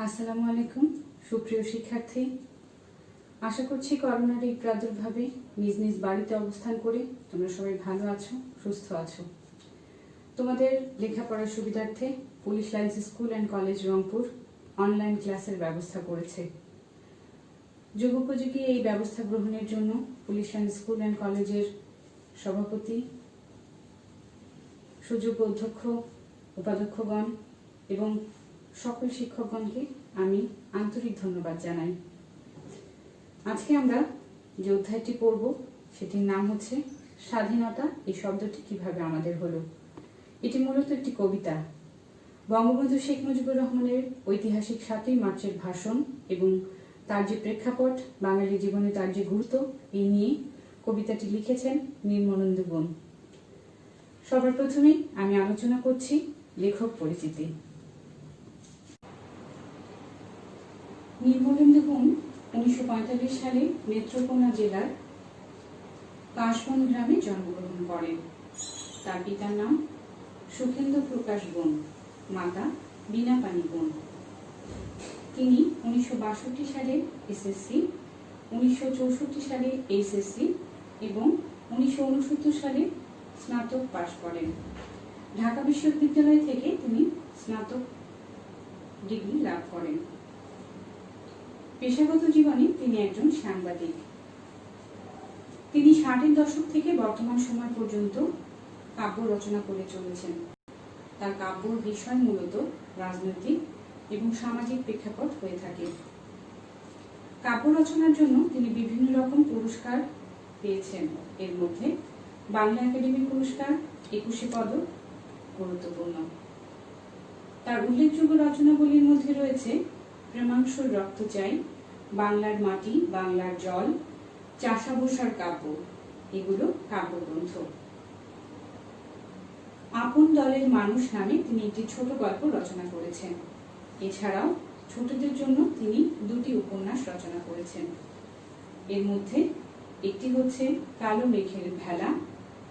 আসসালামু আলাইকুম সুপ্রিয় শিক্ষার্থী, আশা করছি করোনার এই প্রাদুর্ভাবে নিজ নিজ বাড়িতে অবস্থান করে তোমরা সবাই ভালো আছো, সুস্থ আছো। তোমাদের লেখাপড়ার সুবিধার্থে police lines school and college Rangpur online ক্লাসের ব্যবস্থা করেছে। যুগোপযোগী এই ব্যবস্থা গ্রহণের জন্য পুলিশ লাইন্স স্কুল অ্যান্ড কলেজের সভাপতি, সুযোগ্য অধ্যক্ষ, উপাধ্যক্ষগণ এবং সকল শিক্ষকগণকে আমি আন্তরিক ধন্যবাদ জানাই। আজকে আমরা যে অধ্যায়টি পড়ব সেটির নাম হচ্ছে স্বাধীনতা। এই শব্দটি কিভাবে আমাদের হলো। এটি মূলত একটি কবিতা। বঙ্গবন্ধু শেখ মুজিবুর রহমানের ঐতিহাসিক 7ই মার্চের ভাষণ এবং তার যে প্রেক্ষাপট, বাঙালি জীবনে তার যে গুরুত্ব, এই নিয়ে কবিতাটি লিখেছেন নির্মলেন্দু গুণ। সবার প্রথমেই আমি আলোচনা করছি লেখক পরিচিতি। নির্মলেন্দু গুণ 1945 সালে নেত্রকোনা জেলার কাশবন গ্রামে জন্মগ্রহণ করেন। তার পিতার নাম সুখেন্দ্র প্রকাশ গুণ, মাতা বীণাপাণি গুণ। তিনি 1962 সালে এসএসসি, 1964 সালে এইচএসসি এবং 1969 সালে স্নাতক পাশ করেন। ঢাকা বিশ্ববিদ্যালয় থেকে তিনি স্নাতক ডিগ্রি লাভ করেন। পেশাগত জীবনে তিনি একজন সাংবাদিক। তিনি 60-এর দশক থেকে বর্তমান সময় পর্যন্ত কাব্য রচনা করে চলেছেন। তার কাব্যর বিষয় মূলত রাজনৈতিক এবং সামাজিক প্রেক্ষাপট হয়ে থাকে। কাব্য রচনার জন্য তিনি বিভিন্ন রকম পুরস্কার পেয়েছেন। এর মধ্যে বাংলা একাডেমি পুরস্কার, 21শে পদক গুরুত্বপূর্ণ। তার উল্লেখযোগ্য রচনাগুলির মধ্যে রয়েছে প্রেমাংশুর রক্ত চাই, বাংলার মাটি, বাংলার জল, চাষা বসার কাব্য। এগুলো কাব্যগ্রন্থ। আপন দলের মানুষ নামে তিনি একটি ছোট গল্প রচনা করেছেন। এছাড়াও ছোটদের জন্য তিনি 2টি উপন্যাস রচনা করেছেন। এর মধ্যে একটি হচ্ছে কালো মেঘের ভেলা,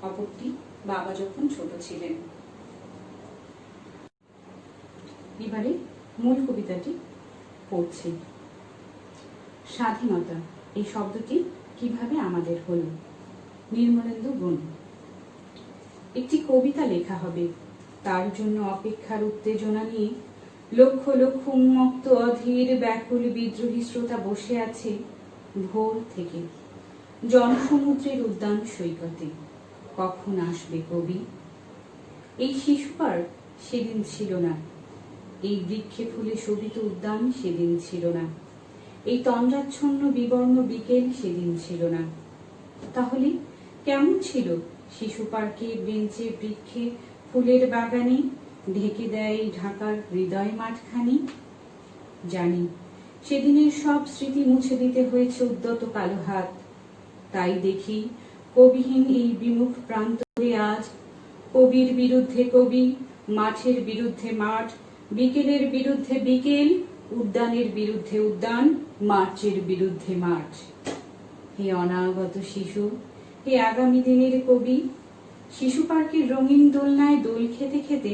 অপরটি বাবা যখন ছোট ছিলেন। এবারে মূল কবিতাটি পড়ছি। স্বাধীনতা এই শব্দটি কিভাবে আমাদের হলো। নির্মলেন্দু গুণ। একটি কবিতা লেখা হবে, তার জন্য অপেক্ষার উত্তেজনা নিয়ে লক্ষ লক্ষ উন্মত্ত অধীর ব্যাকুল বিদ্রোহী শ্রোতা বসে আছে ভোর থেকে জনসমুদ্রের উদ্যান সৈকতে। কখন আসবে কবি? এই শিশুপার সেদিন ছিল না, এই বৃক্ষে ফুলে শোভিত উদ্যান সেদিন ছিল না, এই তন্দ্রাচ্ছন্ন বিবর্ণ বিকেল সেদিন ছিল না। তাহলে কেমন ছিল শিশু পার্কে, বেঞ্চে, বৃক্ষে, ফুলের বাগানে ঢেকে দেয় ঢাকার হৃদয় মাঠখানি? জানি সেদিনের সব স্মৃতি মুছে দিতে হয়েছে উদ্যত কালো হাত। তাই দেখি কবিহীন এই বিমুখ প্রান্তরে আজ কবির বিরুদ্ধে কবি, মাঠের বিরুদ্ধে মাঠ, বিকেলের বিরুদ্ধে বিকেল, উদ্যানের বিরুদ্ধে উদ্যান, মার্চের বিরুদ্ধে মার্চ। হে অনাগত শিশু, হে আগামী দিনের কবি, শিশু পার্কের রঙিন দোলনায় দোল খেতে খেতে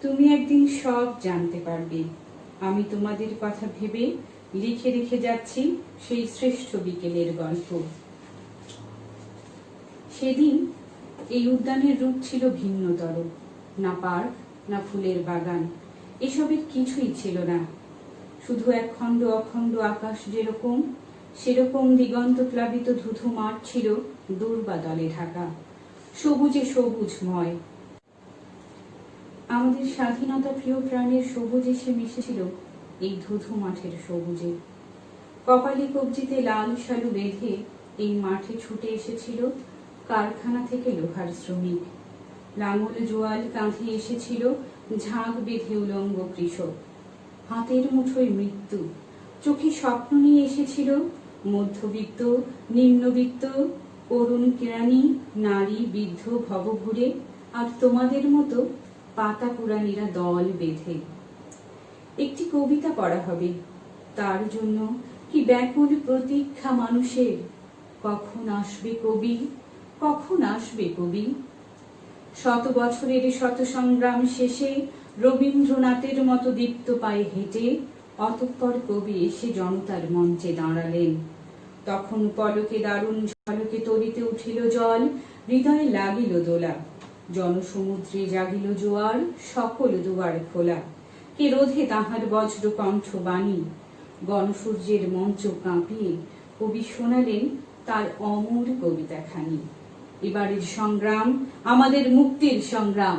তুমি একদিন সব জানতে পারবে। আমি তোমাদের কথা ভেবে লিখে রেখে যাচ্ছি সেই শ্রেষ্ঠ বিকেলের গল্প। সেদিন এই উদ্যানের রূপ ছিল ভিন্নতর। না পার্ক, না ফুলের বাগান, এসবের কিছুই ছিল না। শুধু একখণ্ড অখণ্ড আকাশ যেরকম, সেরকম দিগন্ত প্লাবিত ধুধু মাঠ ছিল দূর্বাদলে ঢাকা, সবুজে সবুজময়। আমাদের স্বাধীনতা প্রিয় প্রাণের সবুজ এসে মিশেছিল এই ধুধু মাঠের সবুজে। কপালে কবজিতে লাল শালু বেঁধে এই মাঠে ছুটে এসেছিল কারখানা থেকে লোহার শ্রমিক। লাঙল জোয়াল কাঁধে এসেছিল ঝাঁক বেঁধে উলঙ্গ কৃষক। হাতের মুঠোয় মৃত্যু, চোখে স্বপ্ন নিয়ে এসেছিল মধ্যবিত্ত, নিম্নবিত্ত, করুণ কেরানি, নারী, বৃদ্ধ, ভবঘুরে আর তোমাদের মতো পাতা পুরাণীরা দল বেঁধে। একটি কবিতা পড়া হবে, তার জন্য কি ব্যাকুল প্রতীক্ষা মানুষের। কখন আসবে কবি, কখন আসবে কবি? 100 বছরের শত সংগ্রাম শেষে রবীন্দ্রনাথের মতো দীপ্ত পায়ে হেঁটে অতঃপর কবি এসে জনতার মঞ্চে দাঁড়ালেন। তখন পলকে দারুণ ঝলকে তরিতে উঠিল জল, হৃদয়ে লাগিল দোলা, জনসমুদ্রে জাগিল জোয়ার, সকল দুয়ার খোলা। কে রোধে তাহার বজ্র কণ্ঠ বাণী, গণসূর্যের মঞ্চ কাঁপিয়ে কবি শোনালেন তার অমর কবিতা খানি। এবারের সংগ্রাম আমাদের মুক্তির সংগ্রাম,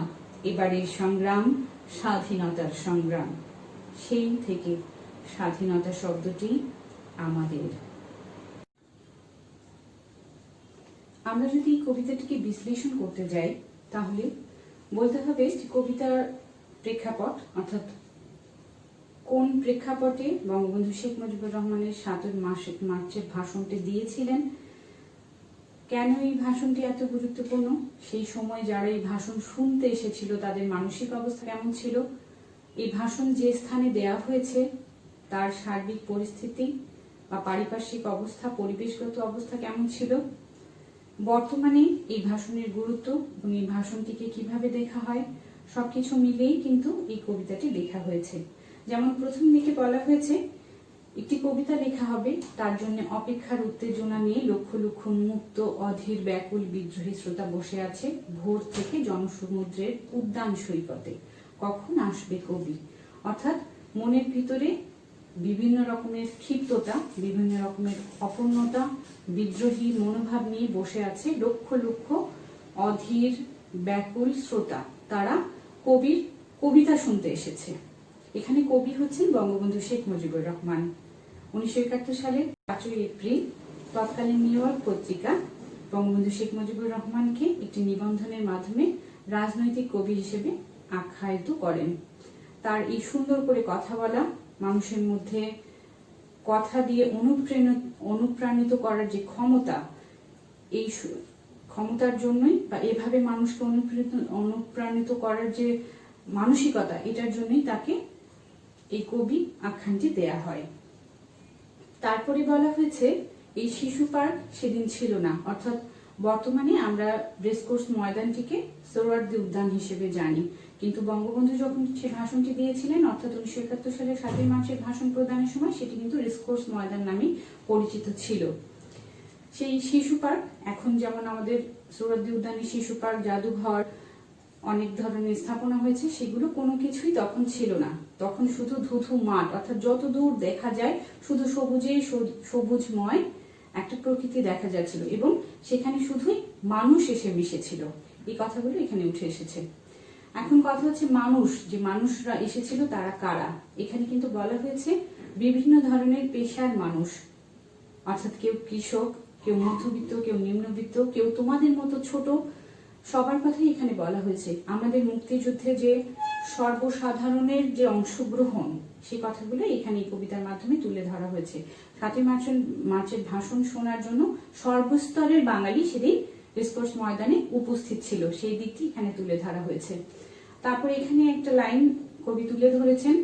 এবারের সংগ্রাম স্বাধীনতার সংগ্রাম। সেই থেকে স্বাধীনতা শব্দটি আমাদের। আমরা যদি কবিতাটিকে বিশ্লেষণ করতে যাই তাহলে বলতে হবে যে কবিতার প্রেক্ষাপট, অর্থাৎ কোন প্রেক্ষাপটে বঙ্গবন্ধু শেখ মুজিবুর রহমানের ৭ মার্চের ভাষণটি দিয়েছিলেন, কেন এই ভাষণটি এত গুরুত্বপূর্ণ, সেই সময় যারা এই ভাষণ শুনতে এসেছিল তাদের মানসিক অবস্থা কেমন ছিল, এই ভাষণ যে স্থানে দেয়া হয়েছে তার সার্বিক পরিস্থিতি বা পারিপার্শ্বিক অবস্থা, পরিবেশগত অবস্থা কেমন ছিল, বর্তমানে এই ভাষণের গুরুত্ব এবং এই ভাষণটিকে কিভাবে দেখা হয়, সবকিছু মিলেই কিন্তু এই কবিতাটি লেখা হয়েছে। যেমন প্রথম দিকে বলা হয়েছে একটি কবিতা লেখা হবে, তার জন্য অপেক্ষার উত্তেজনা নিয়ে লক্ষ লক্ষ মুক্ত অধীর ব্যাকুল বিদ্রোহী শ্রোতা বসে আছে ভোর থেকে জনসমুদ্রের উদ্যান সৈকতে। কখন আসবে কবি? অর্থাৎ মনের ভিতরে বিভিন্ন রকমের ক্ষিপ্ততা, বিভিন্ন রকমের অপূর্ণতা, বিদ্রোহী মনোভাব নিয়ে বসে আছে লক্ষ লক্ষ অধীর ব্যাকুল শ্রোতা। তারা কবির কবিতা শুনতে এসেছে। এখানে কবি হচ্ছেন বঙ্গবন্ধু শেখ মুজিবুর রহমান। 1971 সালের 5 এপ্রিল তৎকালীন নিউ ইয়র্ক পত্রিকা বঙ্গবন্ধু শেখ মুজিবুর রহমানকে একটি নিবন্ধনের মাধ্যমে রাজনৈতিক কবি হিসেবে আখ্যায়িত করেন। তার এই সুন্দর করে কথা বলা, মানুষের মধ্যে কথা দিয়ে অনুপ্রাণিত করার যে ক্ষমতা, এই ক্ষমতার জন্যই বা এভাবে মানুষকে অনুপ্রাণিত করার যে মানসিকতা, এটার জন্যই তাকে এই কবি আখ্যানটি দেয়া হয়। তারপরে বলা হয়েছে এই শিশু পার্ক সেদিন ছিল না, অর্থাৎ বর্তমানে আমরা রেসকোর্স ময়দানটিকে সোহরাওয়ার্দী উদ্যান হিসেবে জানি, কিন্তু বঙ্গবন্ধু যখন সে ভাষণটি দিয়েছিলেন অর্থাৎ 1971 সালের 7 মার্চের ভাষণ প্রদানের সময় সেটি কিন্তু রেসকোর্স ময়দান নামে পরিচিত ছিল। সেই শিশু পার্ক, এখন যেমন আমাদের সোহরাওয়ার্দী উদ্যানে শিশু পার্ক, জাদুঘর, অনেক ধরনের স্থাপনা হয়েছে, সেগুলো কোনো কিছুই তখন ছিল না। তখন শুধু ধুধু মাঠ, অর্থাৎ যত দূর দেখা যায় শুধু সবুজময় একটা প্রকৃতি দেখা যাচ্ছিল এবং সেখানে শুধুই মানুষ এসে মিশেছিল। এই কথাগুলো এখানে উঠে এসেছে। এখন কথা হচ্ছে মানুষ, যে মানুষরা এসেছিল তারা কারা। এখানে কিন্তু বলা হয়েছে বিভিন্ন ধরনের পেশার মানুষ, অর্থাৎ কেউ কৃষক, কেউ মধ্যবিত্ত, কেউ নিম্নবিত্ত, কেউ তোমাদের মতো ছোট, সবার কথাই এখানে বলা হয়েছে। আমাদের মুক্তিযুদ্ধে যে সর্বসাধারণের যে অংশগ্রহণ, সেই কথাগুলো এখানে এই কবিতার মাধ্যমে তুলে ধরা হয়েছে। 7 মার্চের ভাষণ শোনার জন্য সর্বস্তরের বাঙালি সেদিন রেসকোর্স ময়দানে উপস্থিত ছিল, সেই দিকটি এখানে তুলে ধরা হয়েছে। তারপরে এখানে একটা লাইন কবি তুলে ধরেছেন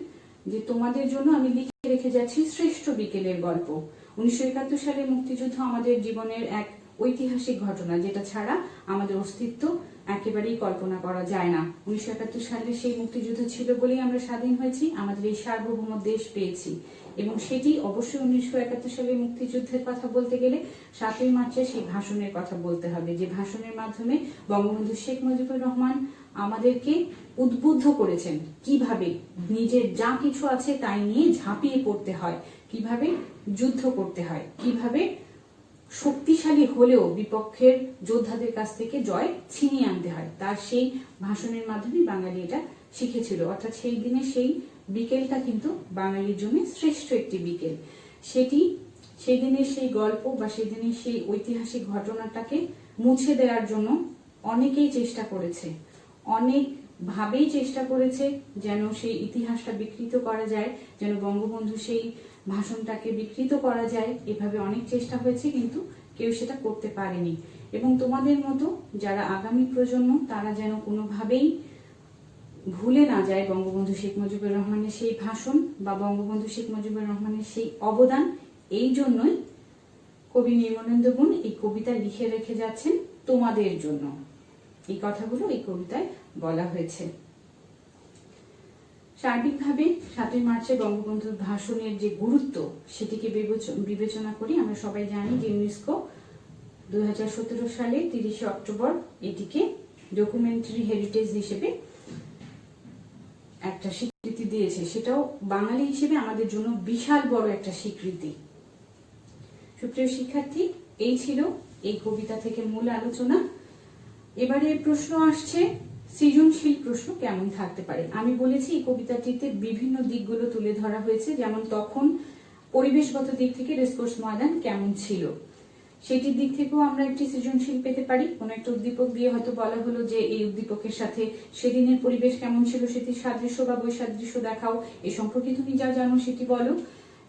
যে তোমাদের জন্য আমি লিখে রেখে যাচ্ছি শ্রেষ্ঠ বিকেলের গল্প। 1971 সালের মুক্তিযুদ্ধ আমাদের জীবনের এক ঐতিহাসিক ঘটনা, যেটা ছাড়া আমাদের অস্তিত্ব একেবারেই কল্পনা করা যায় না। 1971 সালে সেই মুক্তিযুদ্ধ ছিল বলেই আমরা স্বাধীন হয়েছি, আমাদের এই সার্বভৌম দেশ পেয়েছি। এবং সেটি অবশ্যই 1971 সালের মুক্তিযুদ্ধের কথা বলতে গেলে 7 মার্চে সেই ভাষণের কথা বলতে হবে, যে ভাষণের মাধ্যমে বঙ্গবন্ধু শেখ মুজিবুর রহমান আমাদেরকে উদ্বুদ্ধ করেছেন কিভাবে নিজের যা কিছু আছে তাই নিয়ে ঝাঁপিয়ে পড়তে হয়, কিভাবে যুদ্ধ করতে হয়, কিভাবে শক্তিশালী হলেও বিপক্ষের যোদ্ধাদের কাছ থেকে জয় ছিনিয়ে আনতে হয়। তার সেই ভাষণের মাধ্যমে বাঙালি এটা শিখেছিল। অর্থাৎ সেই দিনে সেই বিকেলটা কিন্তু বাঙালির জন্য শ্রেষ্ঠ একটি বিকেল। সেই দিনের সেই গল্প বা সেই দিনের সেই ঐতিহাসিক ঘটনাটাকে মুছে দেওয়ার জন্য অনেকেই চেষ্টা করেছে, অনেকভাবেই চেষ্টা করেছে যেন সেই ইতিহাসটা বিকৃত করা যায়, যেন বঙ্গবন্ধু সেই ভাষণটাকে বিকৃত করা যায়। এভাবে অনেক চেষ্টা হয়েছে, কিন্তু কেউ সেটা করতে পারেনি। এবং তোমাদের মতো যারা আগামী প্রজন্ম, তারা যেন কোনোভাবেই ভুলে না যায় বঙ্গবন্ধু শেখ মুজিবুর রহমানের সেই ভাষণ বা বঙ্গবন্ধু শেখ মুজিবুর রহমানের সেই অবদান। এই জন্যই কবি নির্মলেন্দু গুণ এই কবিতা লিখে রেখে যাচ্ছেন তোমাদের জন্য। এই কথাগুলো এই কবিতায় বলা হয়েছে। সার্বিকভাবে 7ই মার্চে বঙ্গবন্ধুর ভাষণের যে গুরুত্ব সেটিকে বিবেচনা করি। আমরা সবাই জানি যে ইউনেস্কো 2017 সালে 30 অক্টোবর এটিকে ডকুমেন্টারি হেরিটেজ হিসেবে একটা স্বীকৃতি দিয়েছে। সেটাও বাঙালি হিসেবে আমাদের জন্য বিশাল বড় একটা স্বীকৃতি। সুপ্রিয় শিক্ষার্থী, এই ছিল এই কবিতা থেকে মূল আলোচনা। এবারে প্রশ্ন আসছে, সৃজনশীল প্রশ্ন কেমন থাকতে পারে। আমি বলেছি এই কবিতাটিতে বিভিন্ন দিকগুলো তুলে ধরা হয়েছে, যেমন তখন পরিবেশগত দিক থেকে রেসকোর্স ময়দান কেমন ছিল, সেটির দিক থেকেও আমরা একটি সৃজনশীল পেতে পারি। কোনো একটা উদ্দীপক দিয়ে হয়তো বলা হলো যে এই উদ্দীপকের সাথে সেদিনের পরিবেশ কেমন ছিল সেটির সাদৃশ্য বা বৈসাদৃশ্য দেখাও, এ সম্পর্কে তুমি যা জানো সেটি বলো,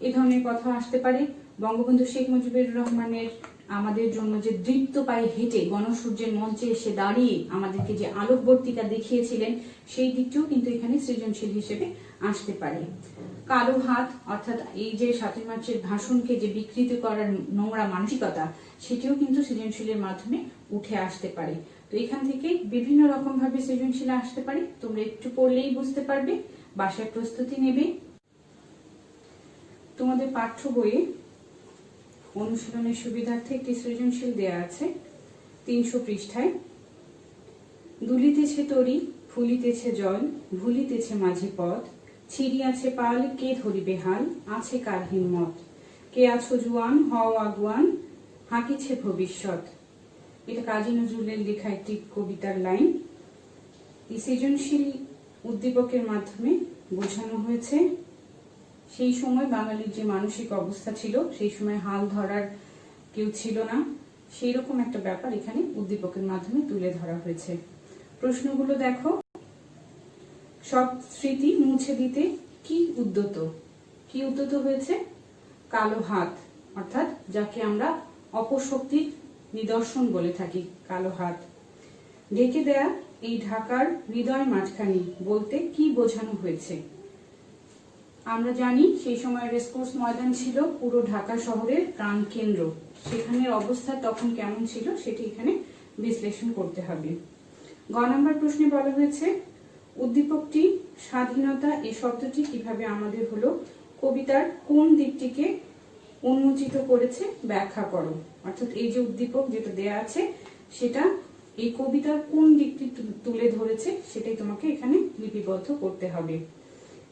এ ধরনের কথা আসতে পারে। বঙ্গবন্ধু শেখ মুজিবুর রহমানের আমাদের জন্য যে দৃপ্ত পায়ে হেঁটে গণসূর্যের মঞ্চে এসে দাঁড়িয়ে আমাদেরকে যে আলোকবর্তিকা দেখিয়েছিলেন, সেই দিকটিও কিন্তু এখানে সৃজনশীল হিসেবে আসতে পারে। কালো হাত, অর্থাৎ এই যে 7ই মার্চের ভাষণকে যে বিকৃত করার নোংরা মানসিকতা, সেটিও কিন্তু সৃজনশীলের মাধ্যমে উঠে আসতে পারে। তো এখান থেকে বিভিন্ন রকম ভাবে সৃজনশীল আসতে পারে। তোমরা একটু পড়লেই বুঝতে পারবে, বাসায় প্রস্তুতি নেবে। তোমাদের পাঠ্য বইয়ে অনুশীলনের সুবিধার্থে একটি সৃজনশীল দেয়া আছে 300 পৃষ্ঠায়। দুলিতেছে তরি, ফুলিতেছে জল, ভুলিতেছে মাঝে পথ, ছিড়িয়াছে পাল, কে ধরিবে হাল, আছে কার হিম্মত, কে আছো জুয়ান, হও আগুয়ান, হাঁকিছে ভবিষ্যৎ। এটা কাজী নজরুলের লেখা একটি কবিতার লাইন। এই সৃজনশীল উদ্দীপকের মাধ্যমে বোঝানো হয়েছে সেই সময় বাঙালির যে মানসিক অবস্থা ছিল, সেই সময় হাল ধরার কেউ ছিল না, সেই রকম একটা ব্যাপার এখানে উদ্দীপকের মাধ্যমে তুলে ধরা হয়েছে। প্রশ্নগুলো দেখো। সব স্মৃতি মুছে দিতে কি উদ্যত হয়েছে? কালো হাত, অর্থাৎ যাকে আমরা অপশক্তির নিদর্শন বলে থাকি, কালো হাত। ঢেকে দেয়া এই ঢাকার হৃদয় মাঝখানি বলতে কি বোঝানো হয়েছে? আমরা জানি সেই সময় রেসকোর্স ময়দান ছিল পুরো ঢাকা শহরের প্রাণ কেন্দ্র। সেখানের অবস্থা তখন কেমন ছিল সেটি এখানে বিশ্লেষণ করতে হবে। গ নম্বর প্রশ্নে বলা হয়েছে, উদ্দীপকটি স্বাধীনতা এই শব্দটি কিভাবে আমাদের হলো, কবিতার কোন দিকটিকে উন্মোচিত করেছে ব্যাখ্যা করো। অর্থাৎ এই যে উদ্দীপক যেটা দেয়া আছে, সেটা এই কবিতার কোন দিকটি তুলে ধরেছে সেটাই তোমাকে এখানে লিপিবদ্ধ করতে হবে।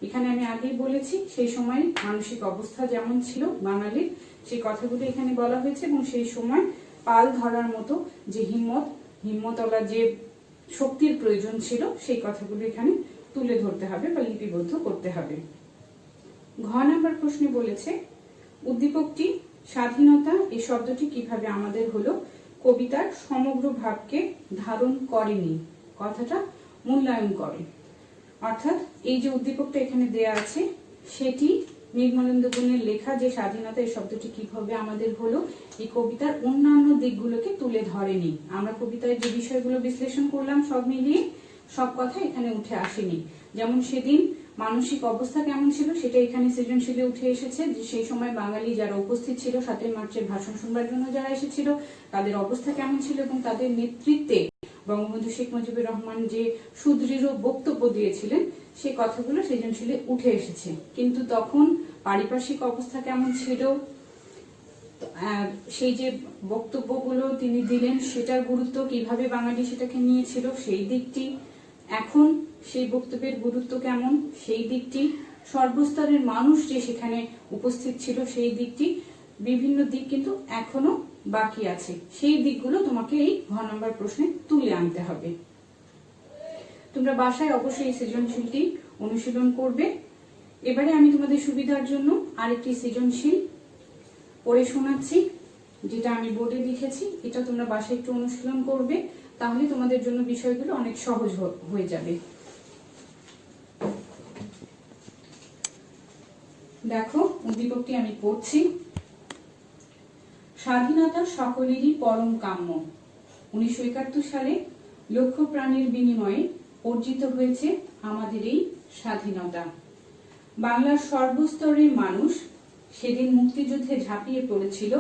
এখানে আমি আগেই বলেছি সেই সময় মানসিক অবস্থা যেমন ছিল বাঙালির, সেই কথাগুলো এখানে বলা হয়েছে, এবং সেই সময় পাল ধরার মতো যে হিম্মতলা যে শক্তির প্রয়োজন ছিল, সেই কথাগুলো এখানে তুলে ধরতে হবে বা লিপিবদ্ধ করতে হবে। ঘ নাম্বার প্রশ্নে বলেছে, উদ্দীপকটি স্বাধীনতা এই শব্দটি কিভাবে আমাদের হলো, কবিতার সমগ্র ভাবকে ধারণ করেনি, কথাটা মূল্যায়ন করে। অর্থাৎ এই যে উদ্দীপকটা এখানে দেয়া আছে, সেটি নির্মলেন্দু গুণের লেখা যে স্বাধীনতা এই শব্দটি কিভাবে আমাদের হলো, এই কবিতার অন্যান্য দিকগুলোকে তুলে ধরেনি। আমরা কবিতায় যে বিষয়গুলো বিশ্লেষণ করলাম সব মিলিয়ে সব কথা এখানে উঠে আসেনি। যেমন সেদিন মানসিক অবস্থা কেমন ছিল সেটা এখানে সৃজনশীলে উঠে এসেছে, যে সেই সময় বাঙালি যারা উপস্থিত ছিল 7ই মার্চের ভাষণ শুনবার জন্য যারা এসেছিল, তাদের অবস্থা কেমন ছিল, এবং তাদের নেতৃত্বে বঙ্গবন্ধু শেখ মুজিবুর রহমান যে সুদৃঢ় বক্তব্য দিয়েছিলেন, সেই কথাগুলো সৃজনশীলে উঠে এসেছে। কিন্তু তখন পারিপার্শ্বিক অবস্থা কেমন ছিল, সেই যে বক্তব্যগুলো তিনি দিলেন সেটার গুরুত্ব কিভাবে বাঙালি সেটাকে নিয়েছিল সেই দিকটি, এখন সেই বক্তব্যের গুরুত্ব কেমন সেই দিকটি, সর্বস্তরের মানুষ যে সেখানে উপস্থিত ছিল সেই দিকটি, বিভিন্ন দিক কিন্তু এখনো বাকি আছে। সেই দিকগুলো তোমাকে এই ঘ নম্বর প্রশ্নে তুলে আনতে হবে। তোমরা বাসায় অবশ্যই এই সৃজনশীলটি অনুশীলন করবে। এবারে আমি তোমাদের সুবিধার জন্য আরেকটি সৃজনশীল পড়ে শোনাচ্ছি, যেটা আমি বোর্ডে লিখেছি। এটা তোমরা বাসায় একটু অনুশীলন করবে, তাহলে তোমাদের জন্য বিষয়গুলো অনেক সহজ হয়ে যাবে। দেখো উদ্দীপকটি আমি পড়ছি। স্বাধীনতা সকলেরই পরম কাম্য। 1971 সালে লক্ষ প্রাণের বিনিময়ে অর্জিত হয়েছে আমাদের এই স্বাধীনতা। বাংলার সর্বস্তরের মানুষ সেদিন মুক্তিযুদ্ধে ঝাঁপিয়ে পড়েছিল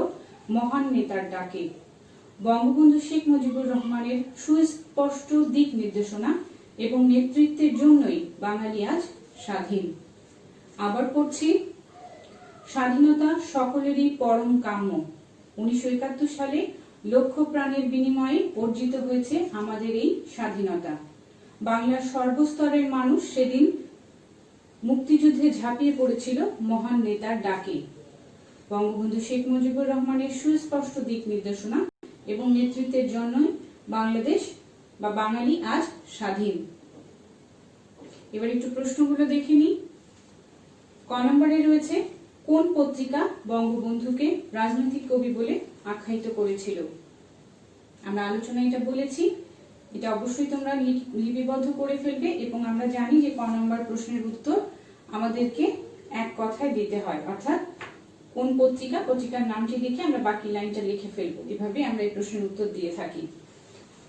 মহান নেতার ডাকে। বঙ্গবন্ধু শেখ মুজিবুর রহমানের সুস্পষ্ট দিক নির্দেশনা এবং নেতৃত্বের জন্যই বাঙালি আজ স্বাধীন। আবার পড়ছি, স্বাধীনতা সকলেরই পরম কাম্য। 1971 সালে লক্ষ প্রাণের বিনিময়ে অর্জিত হয়েছে আমাদের এই স্বাধীনতা। বাংলার সর্বস্তরের মানুষ সেদিন মুক্তিযুদ্ধে ঝাঁপিয়ে পড়েছিল মহান নেতার ডাকে। বঙ্গবন্ধু শেখ মুজিবুর রহমানের সুস্পষ্ট দিক নির্দেশনা এবং নেতৃত্বের জন্যই বাংলাদেশ বা বাঙালি আজ স্বাধীন। এবার একটু প্রশ্নগুলো দেখে নিই। ক নম্বরে রয়েছে, কোন পত্রিকা বঙ্গবন্ধুকে রাজনৈতিক কবি বলে আখ্যায়িত করেছিল? আমরা আলোচনায় এটা বলেছি, এটা অবশ্যই তোমরা লিপিবদ্ধ করে ফেলবে এবং আমরা জানি যে ক নম্বর প্রশ্নের উত্তর আমাদেরকে এক কথায় দিতে হয়, অর্থাৎ কোন পত্রিকার নামটি লিখে আমরা বাকি লাইনটা লিখে ফেলবো। এভাবে আমরা এই প্রশ্নের উত্তর দিয়ে থাকি।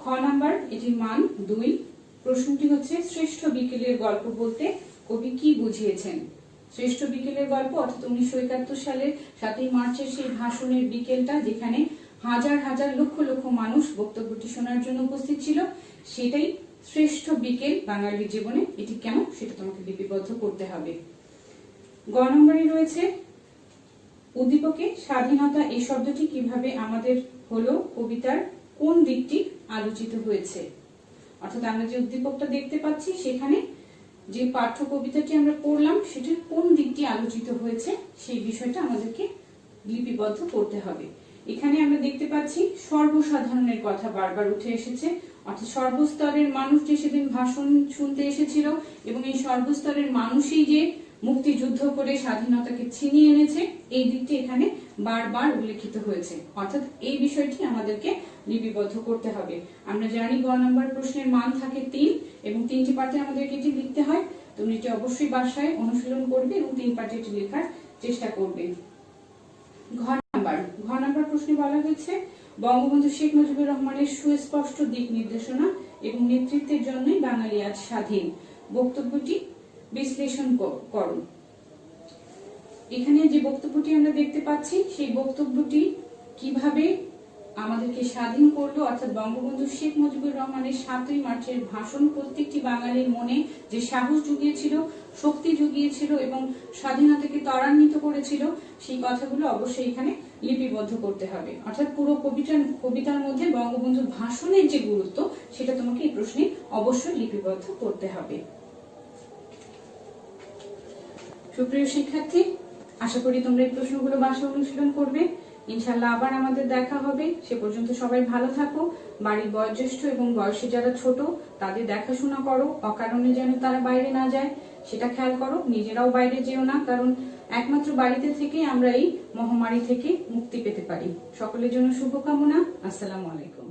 খ নাম্বার, এটির মান 2। প্রশ্নটি হচ্ছে, শ্রেষ্ঠ বিকেলের গল্প বলতে কবি কি বুঝিয়েছেন? শ্রেষ্ঠ বিকেলের গল্প অর্থাৎ 1971 সালের 7ই মার্চের সেই ভাষণের বিকেলটা, যেখানে হাজার হাজার লক্ষ লক্ষ মানুষ বক্তব্যটি শোনার জন্য উপস্থিত ছিল, সেটাই শ্রেষ্ঠ বিকেল বাঙালির জীবনে। এটি কেন সেটা তোমাকে লিপিবদ্ধ করতে হবে। গ নম্বরে রয়েছে, উদ্দীপকে স্বাধীনতা এই শব্দটি কিভাবে আমাদের হলো কবিতার কোন দিকটি আলোচিত হয়েছে? অর্থাৎ আমরা যে উদ্দীপকটা দেখতে পাচ্ছি সেখানে যে পাঠ্য কবিতাটি আমরা পড়লাম সেটির কোন দিকটি আলোচিত হয়েছে সেই বিষয়টা আমাদেরকে লিপিবদ্ধ করতে হবে। এখানে আমরা দেখতে পাচ্ছি সর্বসাধারণের কথা বারবার উঠে এসেছে, অর্থাৎ সর্বস্তরের মানুষ যে সেদিন ভাষণ শুনতে এসেছিল এবং এই সর্বস্তরের মানুষই যে মুক্তিযুদ্ধ করে স্বাধীনতাকে ছিনিয়ে এনেছে, এই দিকটি এখানে বারবার উল্লেখিত হয়েছে, অর্থাৎ এই বিষয়টি আমাদেরকে লিপিবদ্ধ করতে হবে। আমরা জানি গ নম্বর প্রশ্নের মান থাকে 3 এবং 3টি পাঠে আমাদেরকে এটি লিখতে হয়। তুমি এটি অবশ্যই বাসায় অনুশীলন করবে এবং 3 পাঠে এটি লেখার চেষ্টা করবে। ঘ নম্বর প্রশ্নে বলা হয়েছে, বঙ্গবন্ধু শেখ মুজিবুর রহমানের সুস্পষ্ট দিক নির্দেশনা এবং নেতৃত্বের জন্যই বাঙালি আজ স্বাধীন। বক্তব্যটি বিশ্লেষণ করো। এখানে যে বক্তব্যটি আমরা দেখতে পাচ্ছি সেই বক্তব্যটি কিভাবে আমাদেরকে স্বাধীন করলো, অর্থাৎ বঙ্গবন্ধু শেখ মুজিবুর রহমানের 7ই মার্চের ভাষণ প্রত্যেকটি বাঙালির মনে যে সাহস জুগিয়েছিল, শক্তি জুগিয়েছিল এবং স্বাধীনতাকে ত্বরান্বিত করেছিল, সেই কথাগুলো অবশ্যই এখানে লিপিবদ্ধ করতে হবে। অর্থাৎ পুরো কবিতার মধ্যে বঙ্গবন্ধুর ভাষণের যে গুরুত্ব সেটা তোমাকে এই প্রশ্নে অবশ্যই লিপিবদ্ধ করতে হবে। সুপ্রিয় শিক্ষার্থী, আশা করি তোমরা এই প্রশ্নগুলো বাসায় অনুশীলন করবে। ইনশাআল্লাহ আবার আমাদের দেখা হবে। সে পর্যন্ত সবাই ভালো থাকো। বাড়ির বয়োজ্যেষ্ঠ এবং বয়সে যারা ছোট তাদের দেখাশোনা করো, অকারণে যেন তারা বাইরে না যায় সেটা খেয়াল করো। নিজেরাও বাইরে যেও না, কারণ একমাত্র বাড়িতে থেকেই আমরা এই মহামারী থেকে মুক্তি পেতে পারি। সকলের জন্য শুভকামনা। আসসালামু আলাইকুম।